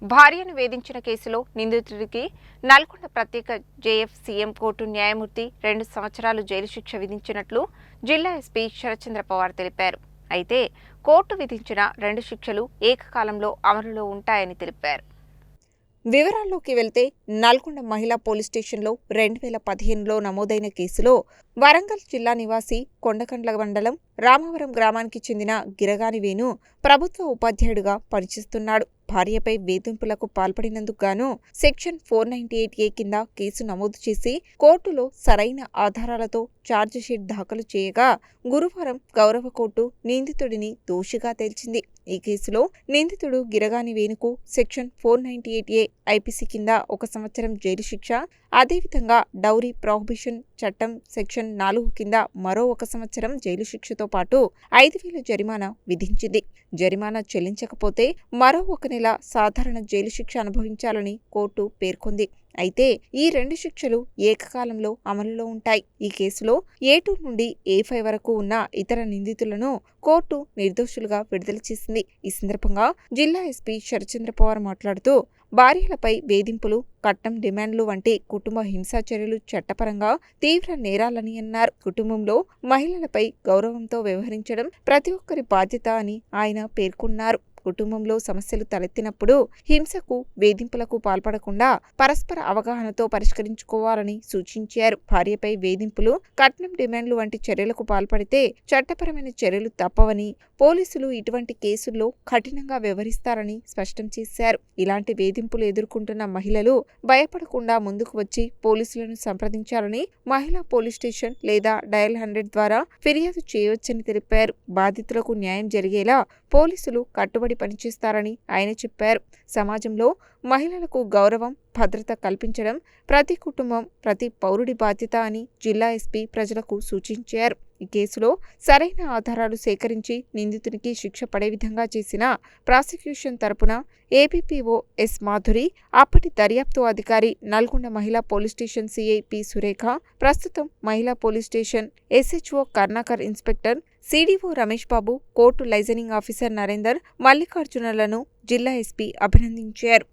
భార్యను వేధించిన కేసులో నిందితుడికి నల్గొండ ప్రత్యేక జేఎఫ్సీఎం కోర్టు న్యాయమూర్తి 2 సంవత్సరాలు జైలు శిక్ష విధించినట్లు జిల్లా ఎస్పీ శరత్చంద్ర పవార్ తెలిపారు. అయితే కోర్టు విధించిన 2 శిక్షలు ఏకకాలంలో అమలులో ఉంటాయని తెలిపారు. వివరాల్లోకి వెళ్తే నల్గొండ మహిళా పోలీస్ స్టేషన్లో 2015లో నమోదైన కేసులో వరంగల్ జిల్లా నివాసి కొండకండ్ల మండలం రామవరం గ్రామానికి చెందిన గిరగాని వేణు ప్రభుత్వ ఉపాధ్యాయుడిగా పనిచేస్తున్నాడు. భార్యపై వేధింపులకు పాల్పడినందుకు గాను సెక్షన్ 498A కింద కేసు నమోదు చేసి కోర్టులో సరైన ఆధారాలతో ఛార్జిషీట్ దాఖలు చేయగా గురువారం గౌరవ కోర్టు నిందితుడిని దోషిగా తేల్చింది. ఈ కేసులో నిందితుడు గిరగాని వేణుకు సెక్షన్ 498A ఐపీసీ కింద 1 సంవత్సరం జైలు శిక్ష, అదేవిధంగా డౌరీ ప్రొహిబిషన్ చట్టం సెక్షన్ 4 కింద మరో 1 సంవత్సరం జైలు శిక్షతో పాటు 5,000 జరిమానా విధించింది. జరిమానా చెల్లించకపోతే మరో 1 నెల సాధారణ జైలు శిక్ష అనుభవించాలని కోర్టు పేర్కొంది. అయితే ఈ 2 శిక్షలు ఏకకాలంలో అమలులో ఉంటాయి. ఈ కేసులో A2 నుండి A5 వరకు ఉన్న ఇతర నిందితులను కోర్టు నిర్దోషులుగా విడుదల చేసింది. ఈ సందర్భంగా జిల్లా ఎస్పీ శరత్చంద్ర పవార్ మాట్లాడుతూ భార్యలపై వేధింపులు, కట్నం డిమాండ్లు వంటి కుటుంబ హింసా చర్యలు చట్టపరంగా తీవ్ర నేరాలని అన్నారు. కుటుంబంలో మహిళలపై గౌరవంతో వ్యవహరించడం ప్రతి ఒక్కరి బాధ్యత అని ఆయన పేర్కొన్నారు. కుటుంబంలో సమస్యలు తలెత్తినప్పుడు హింసకు, వేధింపులకు పాల్పడకుండా పరస్పర అవగాహనతో పరిష్కరించుకోవాలని సూచించారు. భార్యపై వేధింపులు, కట్నం డిమాండ్లు వంటి చర్యలకు పాల్పడితే చట్టపరమైన చర్యలు తప్పవని, పోలీసులు ఇటువంటి కేసుల్లో కఠినంగా వ్యవహరిస్తారని స్పష్టం చేశారు. ఇలాంటి వేధింపులు ఎదుర్కొంటున్న మహిళలు భయపడకుండా ముందుకు వచ్చి పోలీసులను సంప్రదించాలని, మహిళా పోలీస్ స్టేషన్ లేదా డయల్ 100 ద్వారా ఫిర్యాదు చేయవచ్చని తెలిపారు. బాధితులకు న్యాయం జరిగేలా పోలీసులు కట్టుబడి పనిచేస్తారని ఆయన చెప్పారు. సమాజంలో మహిళలకు గౌరవం, భద్రత కల్పించడం ప్రతి కుటుంబం, ప్రతి పౌరుడి బాధ్యత అని జిల్లా ఎస్పీ ప్రజలకు సూచించారు. ఈ కేసులో సరైన ఆధారాలు సేకరించి నిందితునికి శిక్ష పడే విధంగా చేసిన ప్రాసిక్యూషన్ తరపున ఏపీపీఓ ఎస్ మాధురి, అప్పటి దర్యాప్తు అధికారి నల్గొండ మహిళా police station CI P Surekha, ప్రస్తుతం మహిళా police station SHO Karnakar inspector, CDO Ramesh Babu, court liaisoning officer Narender, మల్లికార్జునలను జిల్లా ఎస్పీ అభినందించారు.